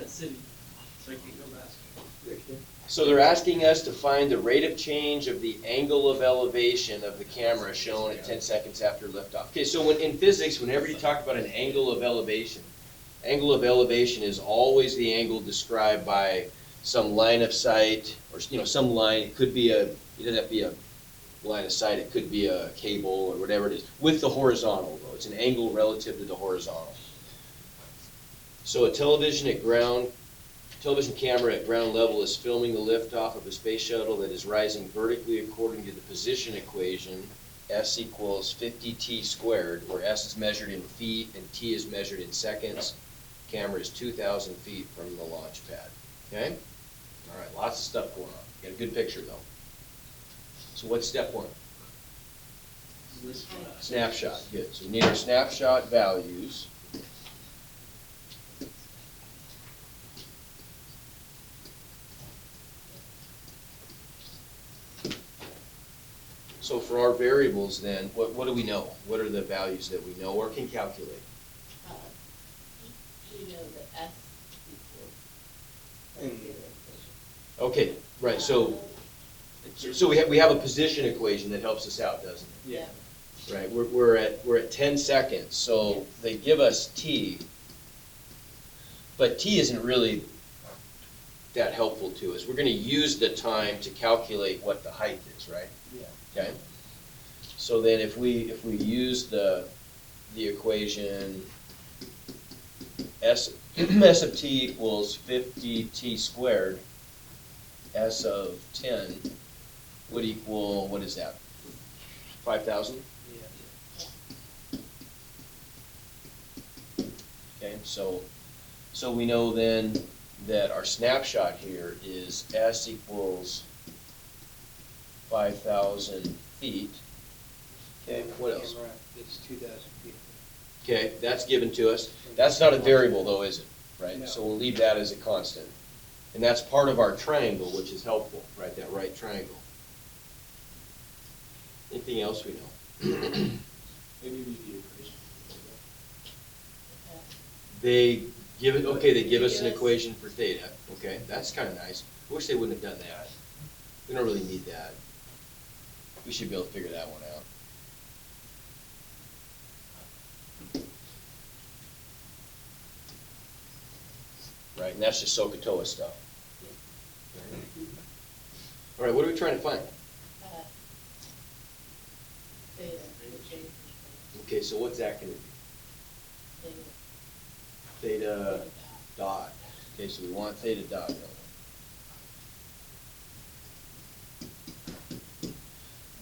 City, so I can go back. So they're asking us to find the rate of change of the angle of elevation of the camera shown at 10 seconds after liftoff. Okay, so in physics, whenever you talk about an angle of elevation is always the angle described by some line of sight, or some line. It could be it doesn't have to be a line of sight. It could be a cable or whatever it is with the horizontal though. It's an angle relative to the horizontal. So a television camera at ground level is filming the liftoff of a space shuttle that is rising vertically according to the position equation, S equals 50t squared, where S is measured in feet and t is measured in seconds. Camera is 2,000 feet from the launch pad. Okay? All right, lots of stuff going on. Got a good picture though. So what's step one? Snapshot. Good. So we need our snapshot values. So for our variables then, what do we know? What are the values that we know or can calculate? You know the S equals. Okay, right, so we have a position equation that helps us out, doesn't it? Yeah. Right, we're at 10 seconds, so they give us t, but t isn't really that helpful to us. We're gonna use the time to calculate what the height is, right? Yeah. Okay, so then if we use the equation S of t equals 50t squared, S of 10 would equal, what is that, 5,000? Yeah. Okay, so we know then that our snapshot here is S equals 5,000 feet. Okay, what else? Camera is 2,000 feet. Okay, that's given to us. That's not a variable though, is it? Right, No. so we'll leave that as a constant. And that's part of our triangle, which is helpful, right, that right triangle. Anything else we know? Maybe we do equation. They give it, okay, they give us an equation for theta. Okay, that's kind of nice. I wish they wouldn't have done that. We don't really need that. We should be able to figure that one out. Right, and that's just SOHCAHTOA stuff. All right, what are we trying to find? Theta, the change. Okay, so what's that going to be? Theta dot. Okay, so we want theta dot, don't we?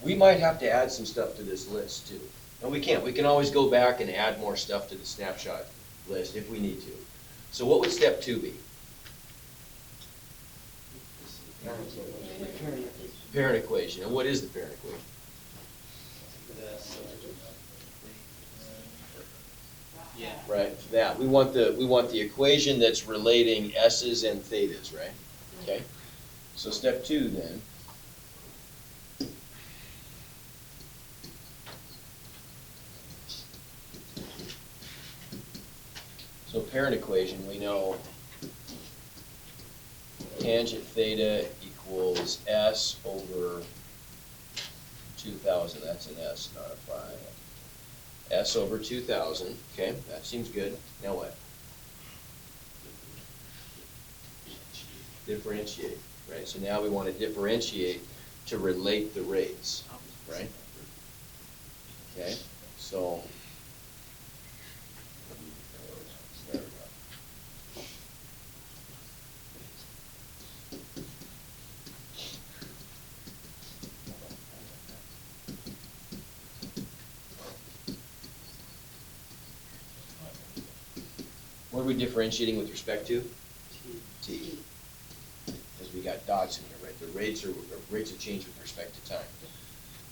We might have to add some stuff to this list too. No, we can't. We can always go back and add more stuff to the snapshot list if we need to. So what would step 2 be? Parent equation. And what is the parent equation? Yeah. Right, that. We want the equation that's relating S's and thetas, right? Okay. So step 2 then. So parent equation, we know tangent theta equals S over 2,000. That's an S, not a 5. S over 2,000. Okay, that seems good. Now what? Differentiate, right? So now we want to differentiate to relate the rates, right? Okay, so there we go. What are we differentiating with respect to? T. Because we got dots in here, right? The rates of change with respect to time.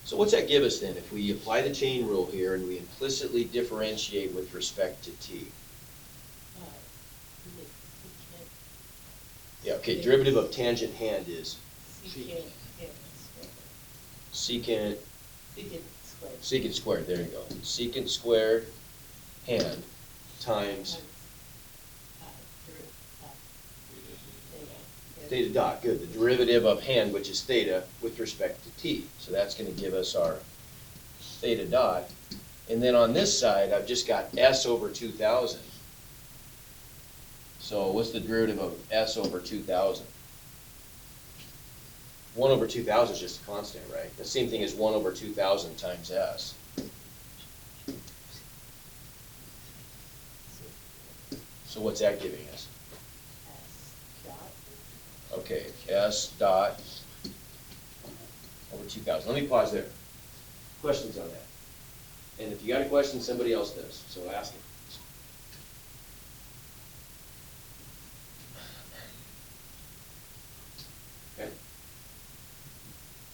So what's that give us then if we apply the chain rule here and we implicitly differentiate with respect to t? Yeah, okay, derivative of tangent hand is secant squared, there you go. Secant squared hand times Theta dot, good, the derivative of hand, which is theta, with respect to t. So that's gonna give us our theta dot. And then on this side, I've just got s over 2,000. So what's the derivative of s over 2,000? 1 over 2,000 is just a constant, right? The same thing as 1 over 2,000 times s. So what's that giving us? S dot. Okay, s dot over 2,000. Let me pause there. Questions on that? And if you got a question, somebody else does, so ask it. Okay.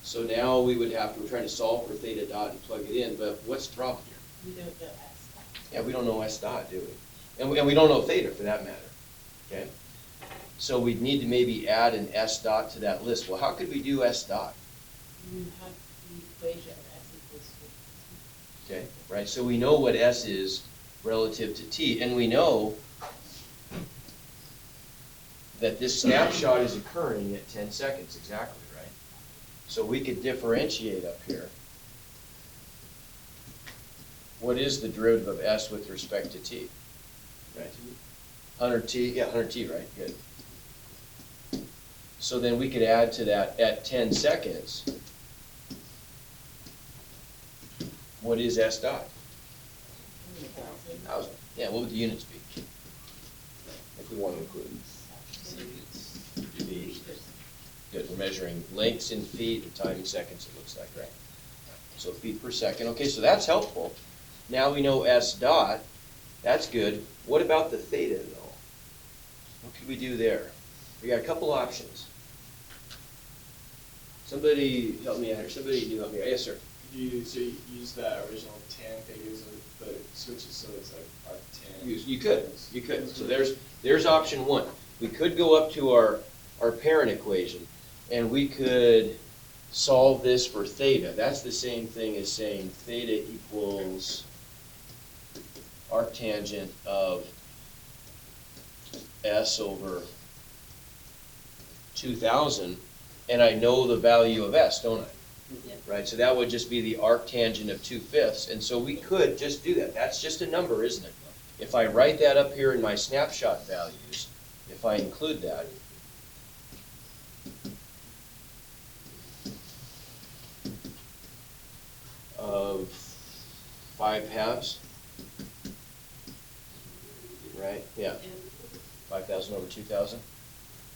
So now we would have to, we're trying to solve for theta dot and plug it in, but what's the problem here? We don't know S dot. Yeah, we don't know s dot, do we? And we don't know theta for that matter, okay? So we'd need to maybe add an s dot to that list. Well, how could we do s dot? You have the equation S equals to. Okay, right, so we know what s is relative to t, and we know that this snapshot is occurring at 10 seconds, exactly, right? So we could differentiate up here. What is the derivative of s with respect to t? Right, 100t, yeah, 100t, right, good. So then we could add to that at 10 seconds. What is s dot? 1,000. Yeah, what would the units be? If we want to include feet. Good, we're measuring lengths in feet and time in seconds, it looks like, right? So feet per second. Okay, so that's helpful. Now we know s dot. That's good. What about the theta, though? What could we do there? We got a couple options. Somebody help me out here. Somebody do help me out. Yes, sir. So you use that original tan figures, but it switches so it's like arctan. You could. So there's option one. We could go up to our parent equation, and we could solve this for theta. That's the same thing as saying theta equals arctangent of s over 2,000, and I know the value of s, don't I? Yep. Right, so that would just be the arctangent of 2/5, and so we could just do that. That's just a number, isn't it? If I write that up here in my snapshot values, if I include that, of 5/2, right, yeah, 5,000 over 2,000.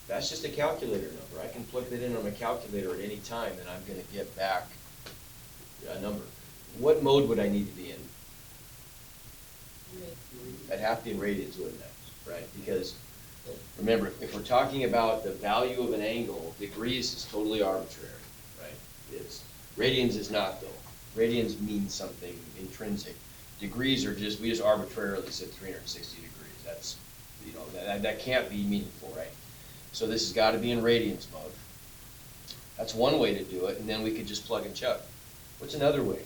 That's just a calculator number. I can plug that in on my calculator at any time, and I'm gonna get back a number. What mode would I need to be in? I'd have to be in radians, wouldn't I? Right, because remember, if we're talking about the value of an angle, degrees is totally arbitrary, right? Radians is not though. Radians mean something intrinsic. Degrees are just, we just arbitrarily said 360 degrees. That's, that can't be meaningful, right? So this has got to be in radians mode. That's one way to do it, and then we could just plug and chug. What's another way?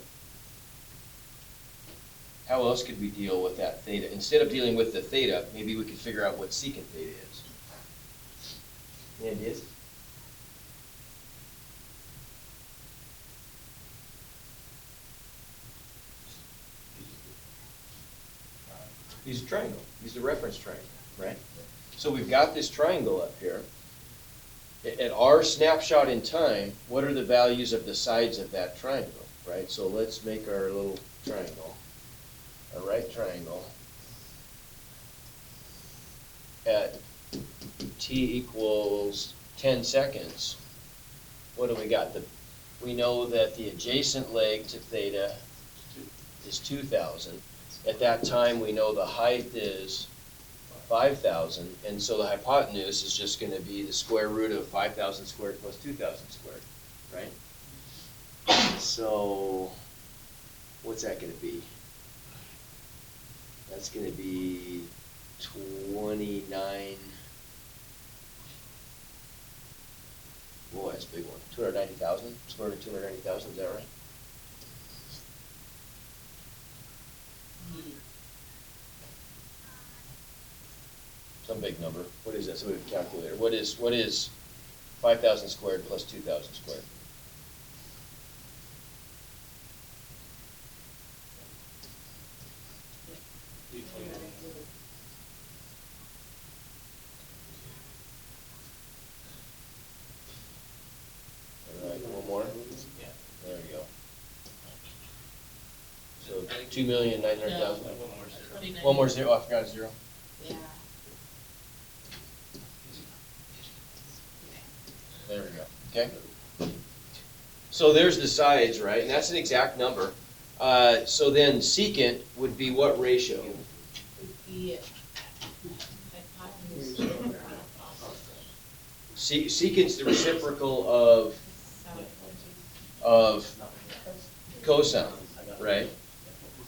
How else could we deal with that theta? Instead of dealing with the theta, maybe we could figure out what secant theta is. Any ideas? Use a triangle. Use the reference triangle, right? So we've got this triangle up here. At our snapshot in time, what are the values of the sides of that triangle, right? So let's make our little triangle, a right triangle. At t equals 10 seconds, what do we got? We know that the adjacent leg to theta is 2,000. At that time, we know the height is 5,000, and so the hypotenuse is just going to be the square root of 5,000 squared plus 2,000 squared, right? So what's that going to be? That's going to be 29. Boy, that's a big one. 290,000, square root of 290,000, is that right? Some big number. What is that? Somebody with a calculator. What is 5,000 squared plus 2,000 squared. All right, one more? Yeah. There you go. So 2,900,000. No. 29. One more zero, oh, I forgot a zero. Yeah. There we go, okay? So there's the sides, right, and that's an exact number. So then secant would be what ratio? Would be hypotenuse over Secant's the reciprocal of cosine, right?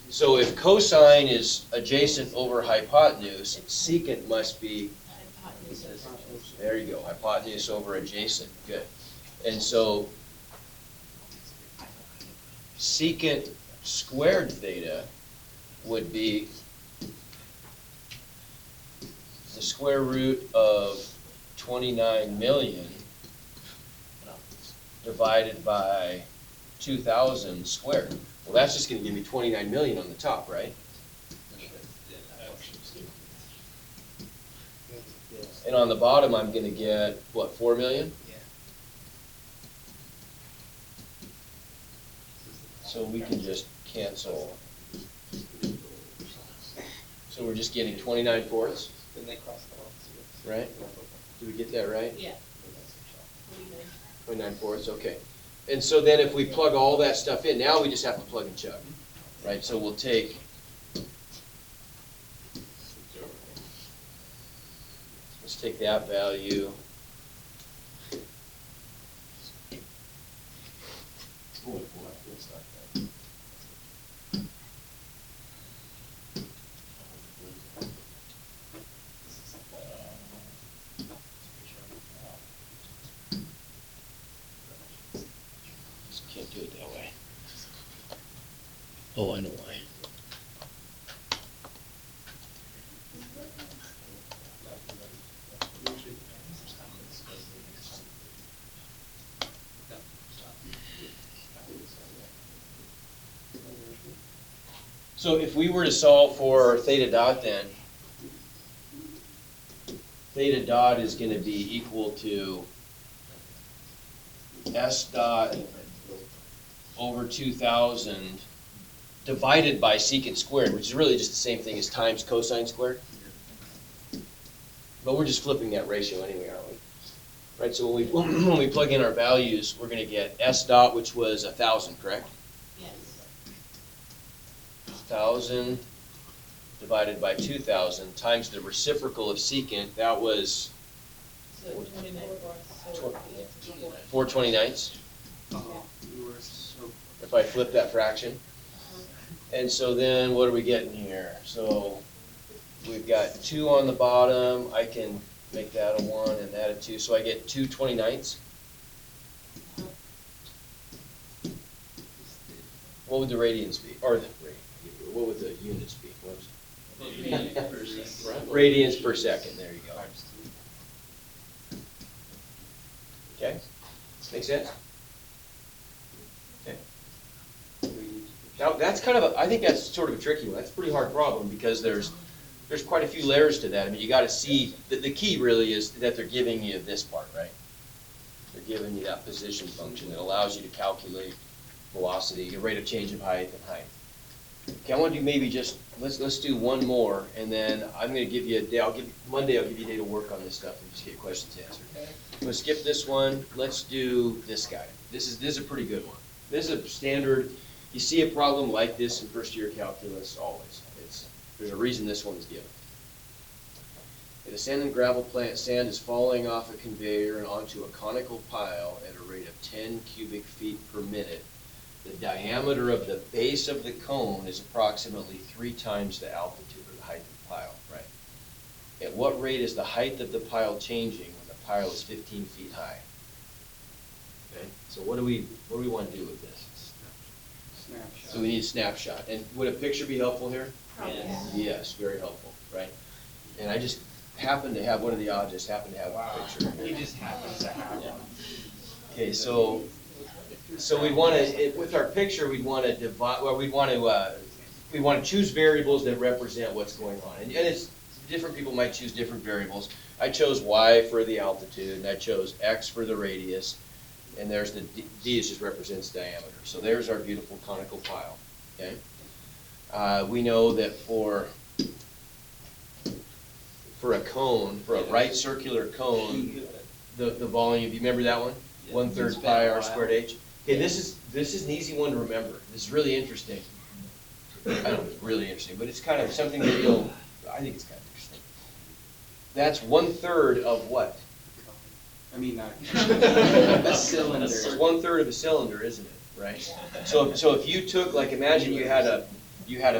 So if cosine is adjacent over hypotenuse, secant must be, hypotenuse over. there you go, hypotenuse over adjacent, good. And so secant squared theta would be the square root of 29 million divided by 2,000 squared. Well, that's just gonna give me 29 million on the top, right? And on the bottom, I'm gonna get, what, 4 million? Yeah. So we can just cancel. So we're just getting 29 fourths, Then they cross the line. right? Did we get that right? Yeah. 49. 29 fourths, okay. And so then if we plug all that stuff in, now we just have to plug and chug, right? So we'll take, let's take that value. Just can't do it that way. Oh, I know why. So if we were to solve for theta dot then, theta dot is gonna be equal to S dot over 2,000 divided by secant squared, which is really just the same thing as times cosine squared. But we're just flipping that ratio anyway, aren't we? Right, so when we plug in our values, we're gonna get S dot, which was 1,000, correct? Yes. 1,000 divided by 2,000 times the reciprocal of secant, that was So 29 fourths, so it's 4 29ths, We were so. if I flip that fraction. And so then what are we getting here? So we've got 2 on the bottom, I can make that a 1 and that a 2, so I get 2 29ths. What would the radians be? Or what would the units be? Whoops. Radians per second, there you go. Okay, make sense? Okay. Now, that's kind of I think that's sort of a tricky one. That's a pretty hard problem because there's quite a few layers to that. I mean, you gotta see, the key really is that they're giving you this part, right? They're giving you that position function that allows you to calculate velocity, your rate of change of height and height. Okay, I want to do maybe just, let's do one more, and then I'm gonna give you a day, Monday I'll give you a day to work on this stuff and just get questions answered. I'm gonna skip this one, let's do this guy. This is a pretty good one. This is a standard, you see a problem like this in first year calculus always. There's a reason this one's given. The sand and gravel sand is falling off a conveyor and onto a conical pile at a rate of 10 cubic feet per minute. The diameter of the base of the cone is approximately 3 times the altitude or the height of the pile, right? At what rate is the height of the pile changing when the pile is 15 feet high? Okay, so what do we want to do with this? Snapshot. So we need a snapshot. And would a picture be helpful here? Probably. Yes, very helpful, right? And I just, happen to have, what are the odds, just happen to have a Wow, picture he here. just happens to have Yeah. one. Okay, so we wanna, with our picture, we'd wanna divide, well, we wanna choose variables that represent what's going on. And it's, different people might choose different variables. I chose Y for the altitude, and I chose X for the radius, and there's the D just represents diameter. So there's our beautiful conical pile, okay? We know that for a cone, for a right circular cone, the volume, do you remember that one? Yeah. 1/3 It's been pi a r while. squared h. Okay, this is an easy one to remember. This is really interesting. I don't know if it's really interesting, but it's kind of something that I think it's kind of interesting. That's 1/3 of what? I mean, A cylinder. It's 1/3 of a cylinder, isn't it, right? So if you took, like, imagine you had a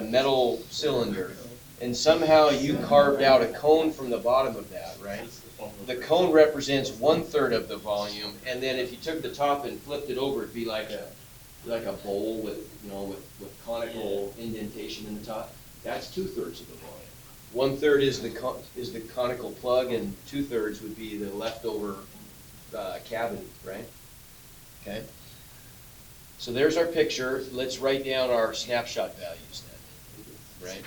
metal cylinder, and somehow you carved out a cone from the bottom of that, right? The cone represents 1/3 of the volume, and then if you took the top and flipped it over, it'd be like a bowl with, with conical indentation in the top. That's 2/3 of the volume. 1/3 is the conical plug, and 2/3 would be the leftover cavity, right? Okay. So there's our picture. Let's write down our snapshot values then, right?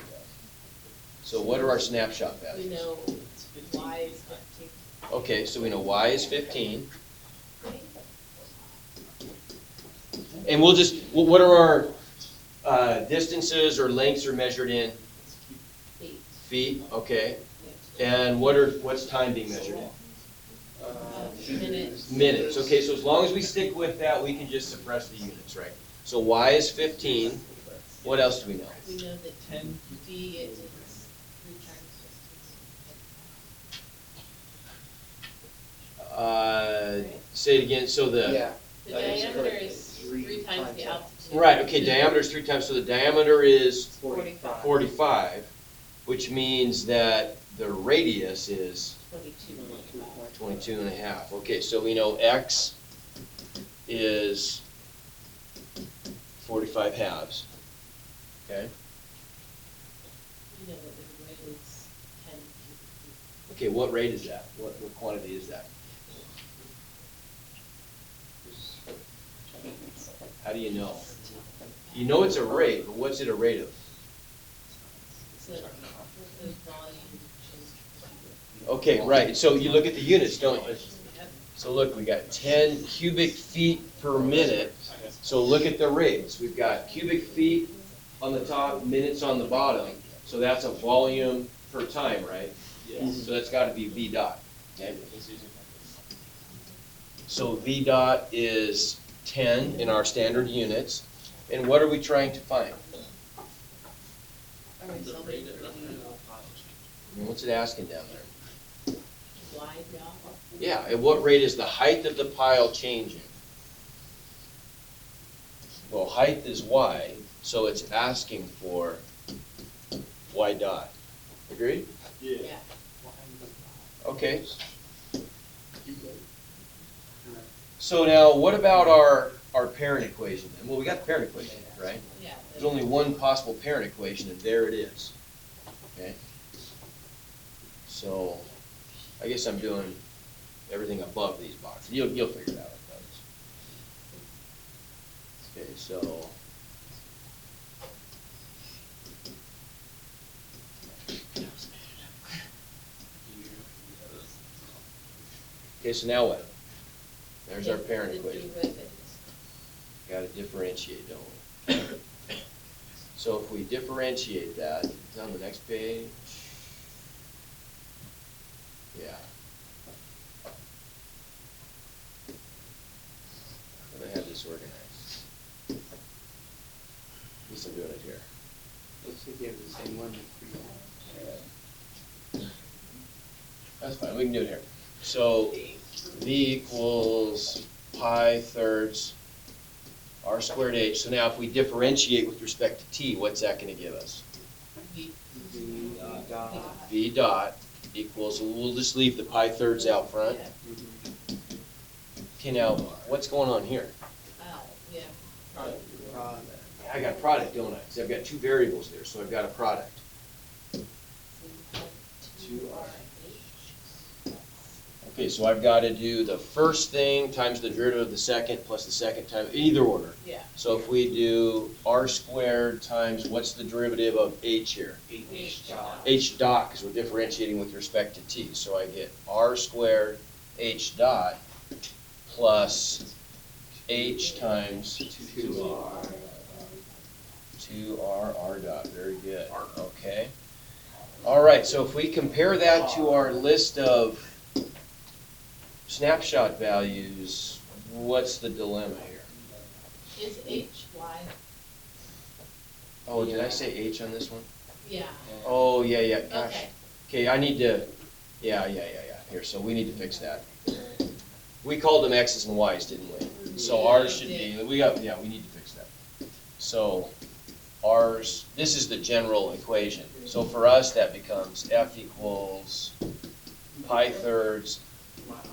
So what are our snapshot We values? know Y is 15. Okay, so we know Y is 15. And what are our distances or lengths are measured in Feet. feet? Okay. And what's time being measured in? Minutes. Minutes. Okay, so as long as we stick with that, we can just suppress the units, right? So Y is 15. What else do we know? We know that 10. D is 3 times Say it again. So yeah. the that is diameter correct. is 3 times the altitude. right. Okay, diameter is 3 times. So the diameter is 45. 45, which means that the radius is 22. 22 and a half. Okay, so we know X is 45 halves. Okay. We know that the rate is 10 cubic feet. Okay, what rate is that? What quantity is that? How do you know? You know it's a rate, but what's it a rate of? So what the volume change. Okay, right, so you look at the units, don't you? Yep. So look, we got 10 cubic feet per minute. So look at the rates. We've got cubic feet on the top, minutes on the bottom. So that's a volume per time, right? Yeah. So that's got to be V dot. Okay. So V dot is 10 in our standard units. And what are we trying to find? All right, so we And what's it asking down there? Y dot. Yeah, at what rate is the height of the pile changing? Well, height is Y, so it's asking for Y dot. Agreed? Yeah. Yeah. Okay. So now, what about our parent equation then? Well, we got the parent equation, right? Yeah. There's only one possible parent equation, and there it is. Okay? So, I guess I'm doing everything above these boxes. You'll figure it out, I promise. Okay, so. Okay, so now what? There's our parent The equation. derivatives. Gotta differentiate, don't we? So if we differentiate that, it's on the next page. Yeah. And I have this organized. At least I'm doing it here. Looks like you have the same one. That's fine, we can do it here. So V equals pi thirds r squared h. So now if we differentiate with respect to t, what's that gonna give us? V Dot. V dot equals, we'll just leave the pi thirds out front. Yeah. Okay, now, what's going on here? Yeah. I got a product, don't I? So I've got two variables there, so I've got a product. So you have 2R H. Okay, so I've got to do the first thing times the derivative of the second plus the second time, either order. Yeah. So if we do r squared times, what's the derivative of h here? H dot. H dot, because we're differentiating with respect to t. So I get r squared h dot plus h times 2r. 2r dot. Very good. Okay. All right, so if we compare that to our list of snapshot values, what's the dilemma here? Is HY, Oh, did I say h on this one? yeah, Oh, yeah, gosh. okay. Okay, I need to, yeah. Here, so we need to fix that. We called them x's and y's, didn't we? So Yeah, ours should we be, we need to fix that. So ours, this is the general equation. So for us, that becomes f equals pi thirds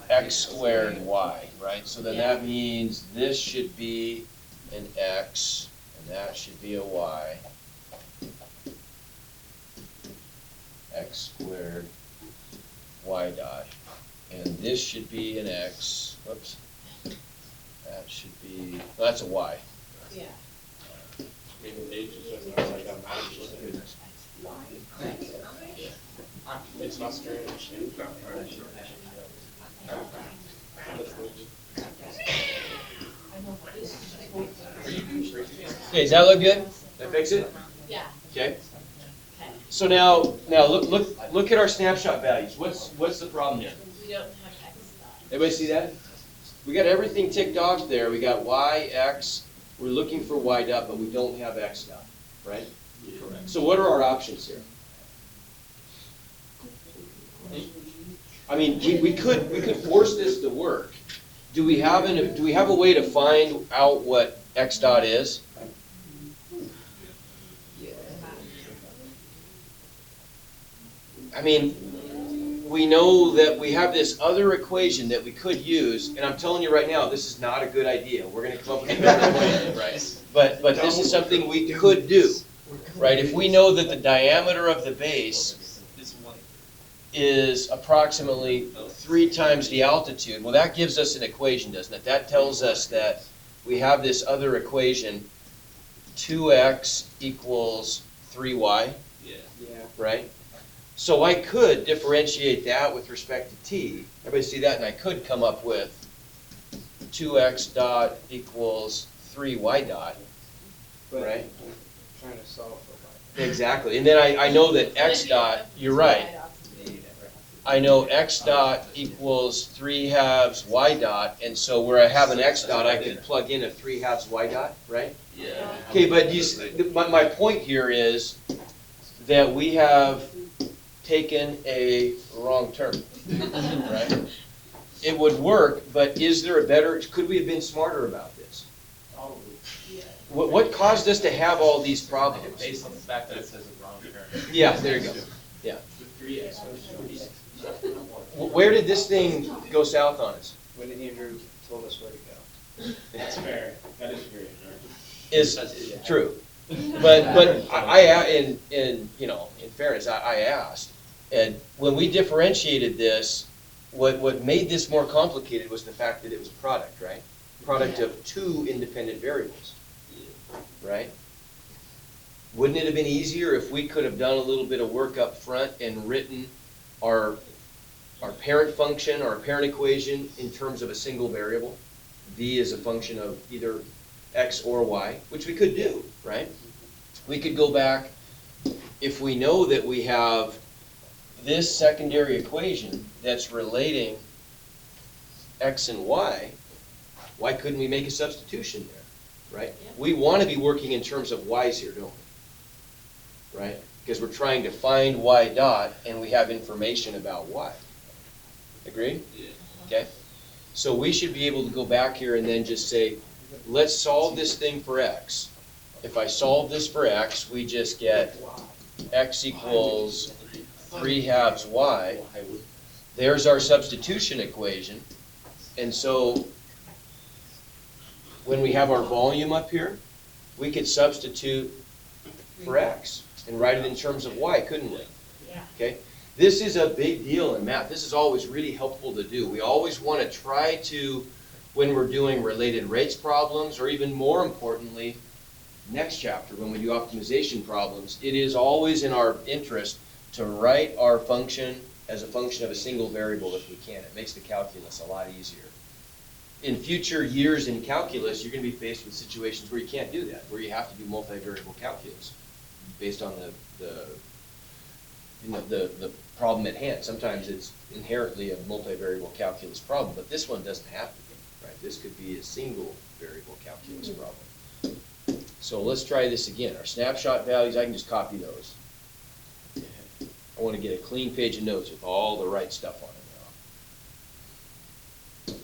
x squared y, right? So then that means this should be an x, and that should be a y. X squared y dot. And this should be an x, whoops. That should be, well, that's a y. Yeah. It's not strange. Okay, does that look good? That fix it? Yeah, Okay. okay. So now look at our snapshot values. What's the problem here? We don't have X dot. Everybody see that? We got everything ticked off there. We got y, x. We're looking for y dot, but we don't have x dot, right? Correct. So what are our options here? I mean, we could force this to work. Do we have a way to find out what x dot is? I mean, we know that we have this other equation that we could use, and I'm telling you right now, this is not a good idea. We're gonna come up with a better plan, right? But this is something we could do, right? If we know that the diameter of the base is approximately 3 times the altitude, well, that gives us an equation, doesn't it? That tells us that we have this other equation, 2x equals 3y, Yeah. right? So I could differentiate that with respect to t. Everybody see that? And I could come up with 2x dot equals 3y dot, But right? trying to solve for y. Exactly. And then I know that x dot, you're right. I know x dot equals 3/2 y dot, and so where I have an x dot, I could plug in a 3/2 y dot, right? Yeah. Okay, but my point here is that we have taken a wrong turn, right? It would work, but is there a better, could we have been smarter about this? Probably. What caused us to have all these problems? Based on the fact that it says a wrong term. Yeah, there you go. Yeah. The 3x. Where did this thing go south on us? When Andrew told us where to go. That's fair. That is very fair. Is true. But in fairness, I asked, and when we differentiated this, what made this more complicated was the fact that it was a product, right? Product of 2 independent variables, right? Wouldn't it have been easier if we could have done a little bit of work up front and written our parent function, our parent equation in terms of a single variable? V is a function of either x or y, which we could do, right? We could go back, if we know that we have this secondary equation that's relating x and y, why couldn't we make a substitution there, right? Yeah. We want to be working in terms of y's here, don't we? Right? Because we're trying to find y dot and we have information about y. Agreed? Yeah. Okay? So we should be able to go back here and then just say, let's solve this thing for x. If I solve this for x, we just get x equals 3/2 y. There's our substitution equation. And so when we have our volume up here, we could substitute for x and write it in terms of y, couldn't we? Yeah. Okay? This is a big deal in math. This is always really helpful to do. We always want to try to, when we're doing related rates problems, or even more importantly, next chapter, when we do optimization problems, it is always in our interest to write our function as a function of a single variable if we can. It makes the calculus a lot easier. In future years in calculus, you're going to be faced with situations where you can't do that, where you have to do multivariable calculus based on the problem at hand. Sometimes it's inherently a multivariable calculus problem, but this one doesn't have to be, right? This could be a single variable calculus problem. So let's try this again. Our snapshot values, I can just copy those. I want to get a clean page of notes with all the right stuff on it now.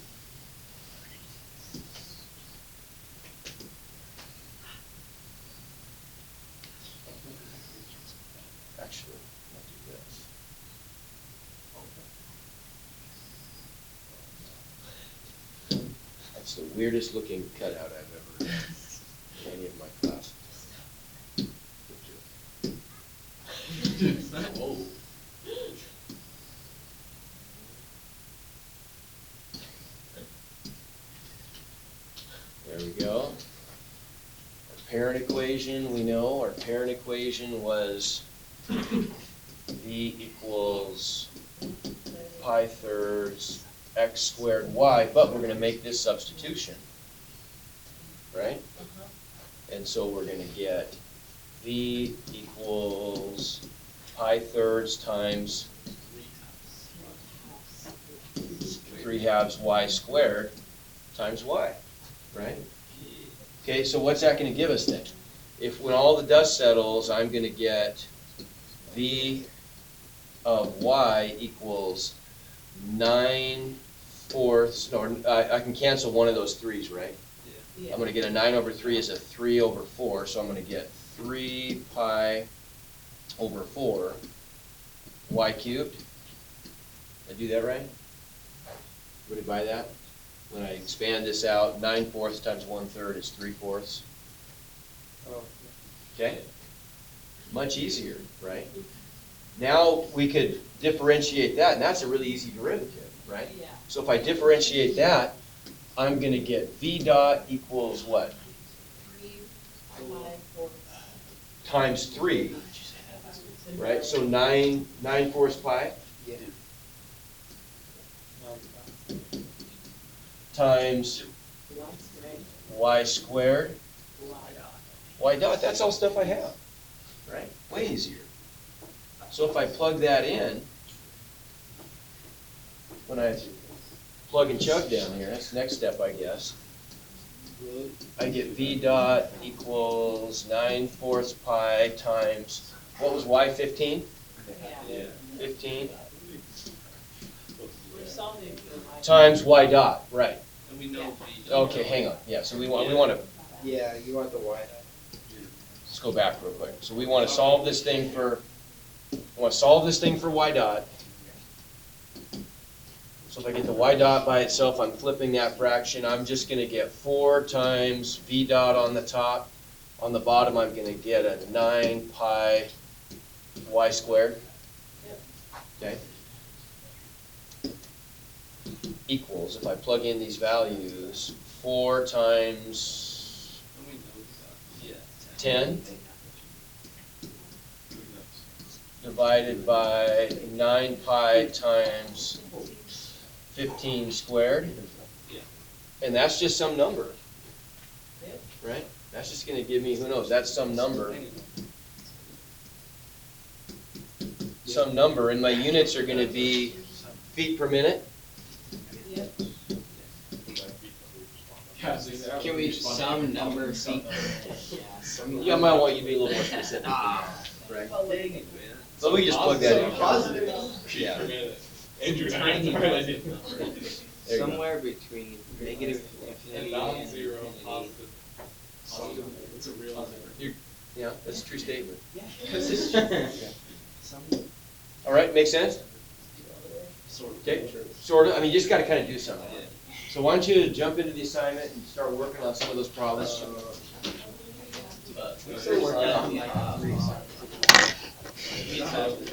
Actually, I'll do this. That's the weirdest looking cutout I've ever in any of my classes. Whoa. There we go. Our parent equation, we know our parent equation was v equals pi thirds x squared y, but we're going to make this substitution, right? And so we're going to get v equals pi thirds times 3/2 y squared times y, right? Okay, so what's that going to give us then? If when all the dust settles, I'm going to get v of y equals 9/4, or I can cancel one of those 3's, right? Yeah. I'm going to get a 9/3 is a 3/4, so I'm going to get 3 pi over 4 y cubed. Did I do that right? Everybody buy that? When I expand this out, 9/4 times 1/3 is 3/4. Oh, Okay? Much easier, right? Now we could differentiate that, and that's a really easy derivative, right? Yeah. So if I differentiate that, I'm going to get v dot equals what? 3, 5, 4. Times 3, right? So 9/4 pi yeah. times y squared. Y dot, that's all stuff I have, right? Way easier. So if I plug that in, when I plug and chug down here, that's the next step, I guess. I get v dot equals 9/4 pi times, what was y, 15? Yeah. 15 We're solving for my. times y dot, right. And we know v. Okay, hang on, yeah, so we want to, Yeah, you want the y. let's go back real quick. So we want to solve this thing for y dot. So if I get the y dot by itself, I'm flipping that fraction. I'm just going to get 4 times v dot on the top. On the bottom, I'm going to get a 9 pi y squared. Okay? Equals, if I plug in these values, 4 times And we know that. Yeah. 10 divided by 9 pi times 15 squared. Yeah. And that's just some number, right? That's just going to give me, who knows, that's some number. Some number, and my units are going to be feet per minute. Yep. Can we some number feet? Yeah, I might want you to be a little more specific than that, right? Well, So we just plug that in. Positive. Yeah. Andrew, Tiny I didn't know. There you go. Somewhere between negative infinity and Non-zero, infinity. positive. It's a real number. Yeah, that's a true statement. Because it's true. Some. All right, make sense? Sort of. Okay, sort of. I mean, you just got to kind of do something. So why don't you jump into the assignment and start working on some of those problems? We're still working on like 3 something.